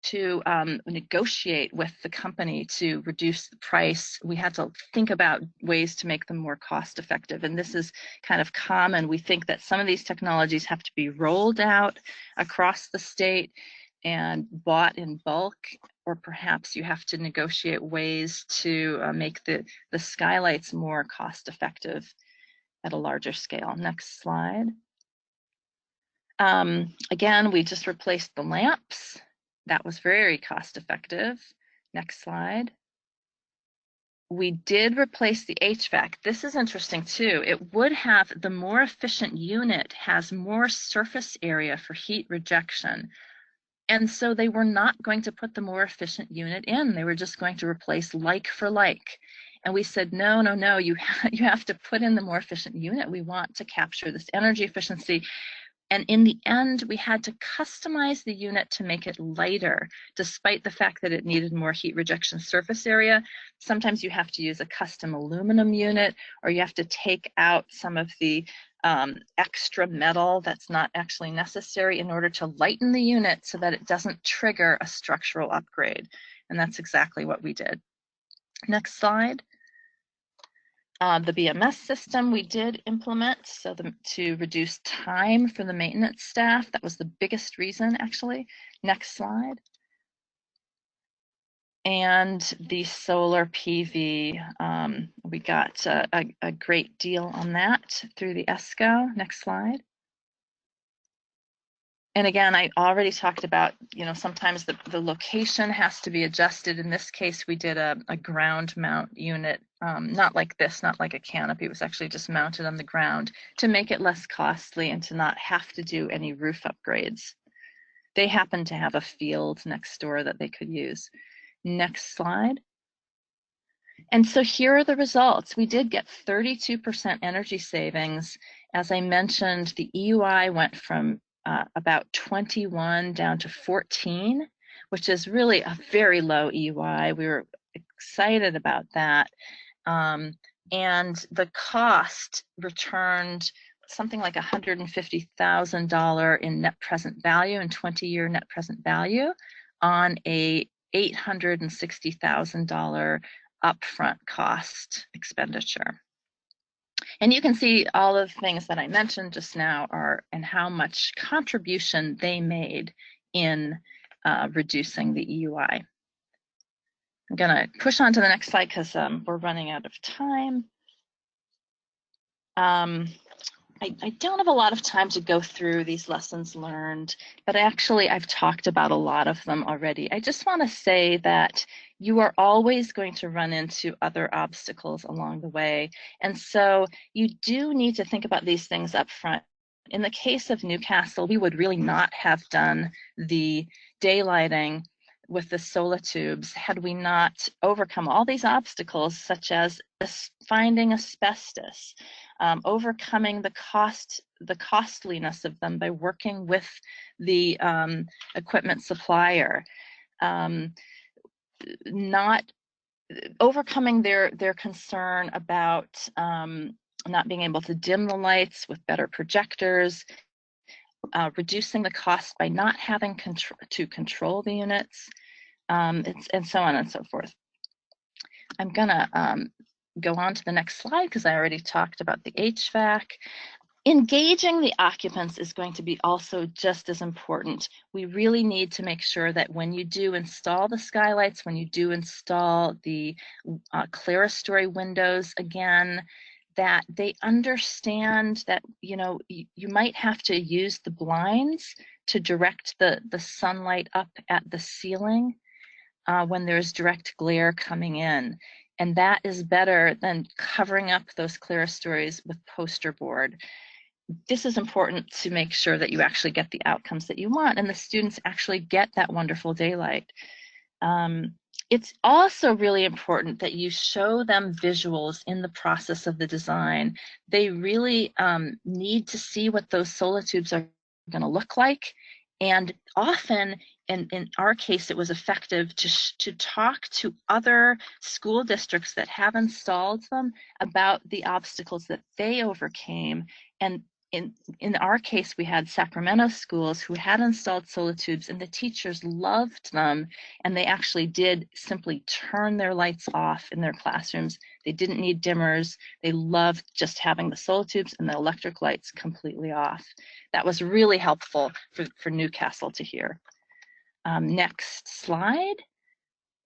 to negotiate with the company to reduce the price. We had to think about ways to make them more cost effective. And this is kind of common. We think that some of these technologies have to be rolled out across the state and bought in bulk, or perhaps you have to negotiate ways to make the skylights more cost effective at a larger scale. Next slide. Again, we just replaced the lamps. That was very cost effective. Next slide. We did replace the HVAC. This is interesting too. It would have, the more efficient unit has more surface area for heat rejection. And so they were not going to put the more efficient unit in. They were just going to replace like for like. And we said, no, no, no, you have to put in the more efficient unit. We want to capture this energy efficiency. And in the end, we had to customize the unit to make it lighter, despite the fact that it needed more heat rejection surface area. Sometimes you have to use a custom aluminum unit, or you have to take out some of the extra metal that's not actually necessary in order to lighten the unit so that it doesn't trigger a structural upgrade. And that's exactly what we did. Next slide. The BMS system we did implement to reduce time for the maintenance staff. That was the biggest reason, actually. Next slide. And the solar PV, we got a great deal on that through the ESCO. Next slide. And again, I already talked about, sometimes the location has to be adjusted. In this case, we did a ground mount unit, not like this, not like a canopy. It was actually just mounted on the ground to make it less costly and to not have to do any roof upgrades. They happen to have a field next door that they could use. Next slide. And so here are the results. We did get 32% energy savings. As I mentioned, the EUI went from about 21 down to 14, which is really a very low EUI. We were excited about that. And the cost returned something like $150,000 in net present value and 20-year net present value on a $860,000 upfront cost expenditure. And you can see all of the things that I mentioned just now and how much contribution they made in reducing the EUI. I'm gonna push on to the next slide because we're running out of time. I don't have a lot of time to go through these lessons learned, but actually I've talked about a lot of them already. I just want to say that you are always going to run into other obstacles along the way. And so you do need to think about these things up front. In the case of Newcastle, we would really not have done the daylighting with the solar tubes had we not overcome all these obstacles, such as finding asbestos, overcoming the costliness of them by working with the equipment supplier, not overcoming their concern about not being able to dim the lights with better projectors, reducing the cost by not having to control the units, and so on and so forth. I'm gonna go on to the next slide because I already talked about the HVAC. Engaging the occupants is going to be also just as important. We really need to make sure that when you do install the skylights, when you do install the clerestory windows again, that they understand that you might have to use the blinds to direct the sunlight up at the ceiling when there's direct glare coming in. And that is better than covering up those clerestories with poster board. This is important to make sure that you actually get the outcomes that you want and the students actually get that wonderful daylight. It's also really important that you show them visuals in the process of the design. They really need to see what those solar tubes are going to look like. And often, in our case, it was effective to talk to other school districts that have installed them about the obstacles that they overcame. And in our case, we had Sacramento schools who had installed solar tubes, and the teachers loved them, and they actually did simply turn their lights off in their classrooms. They didn't need dimmers. They loved just having the solar tubes and the electric lights completely off. That was really helpful for Newcastle to hear. Next slide.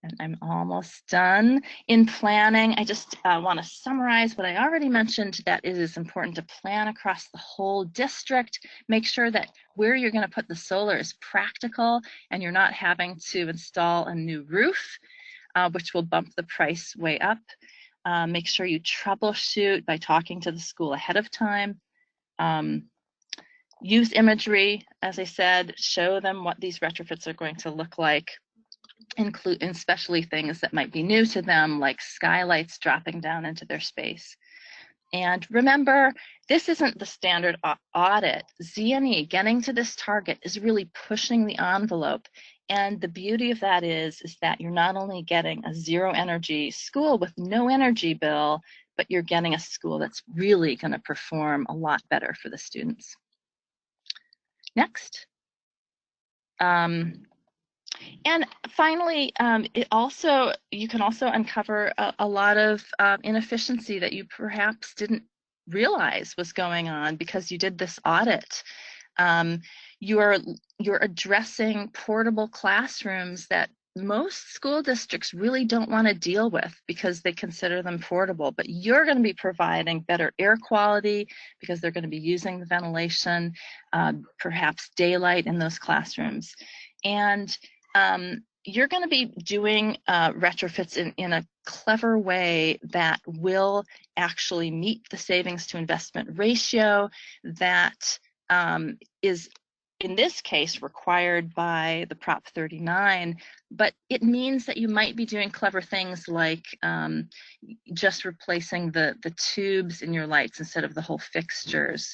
And I'm almost done. In planning, I just want to summarize what I already mentioned, that it is important to plan across the whole district. Make sure that where you're going to put the solar is practical and you're not having to install a new roof, which will bump the price way up. Make sure you troubleshoot by talking to the school ahead of time. Use imagery, as I said, show them what these retrofits are going to look like. Include especially things that might be new to them, like skylights dropping down into their space. And remember, this isn't the standard audit. ZNE, getting to this target, is really pushing the envelope. And the beauty of that is that you're not only getting a zero energy school with no energy bill, but you're getting a school that's really going to perform a lot better for the students. Next. And finally, you can also uncover a lot of inefficiency that you perhaps didn't realize was going on because you did this audit. You're addressing portable classrooms that most school districts really don't want to deal with because they consider them portable, but you're going to be providing better air quality because they're going to be using the ventilation, perhaps daylight in those classrooms. And you're going to be doing retrofits in a clever way that will actually meet the savings to investment ratio that is in this case required by the Prop 39, but it means that you might be doing clever things like just replacing the tubes in your lights instead of the whole fixtures,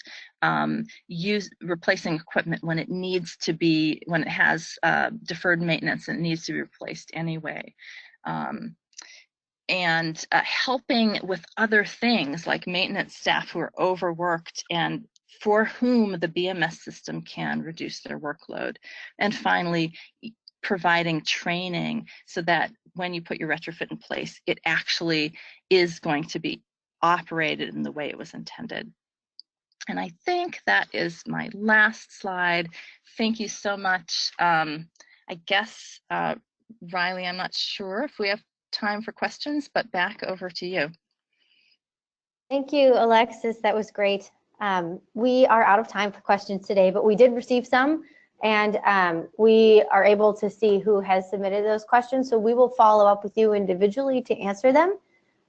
replacing equipment when it needs to be, when it has deferred maintenance and it needs to be replaced anyway. And helping with other things like maintenance staff who are overworked and for whom the BMS system can reduce their workload. And finally, providing training so that when you put your retrofit in place, it actually is going to be operated in the way it was intended. And I think that is my last slide. Thank you so much. I guess, Riley, I'm not sure if we have time for questions, but back over to you. Thank you, Alexis. That was great. We are out of time for questions today, but we did receive some, and we are able to see who has submitted those questions. So we will follow up with you individually to answer them.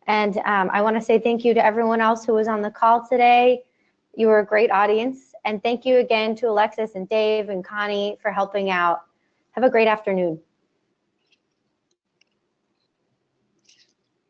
And I want to say thank you to everyone else who was on the call today. You were a great audience. And thank you again to Alexis and Dave and Connie for helping out. Have a great afternoon.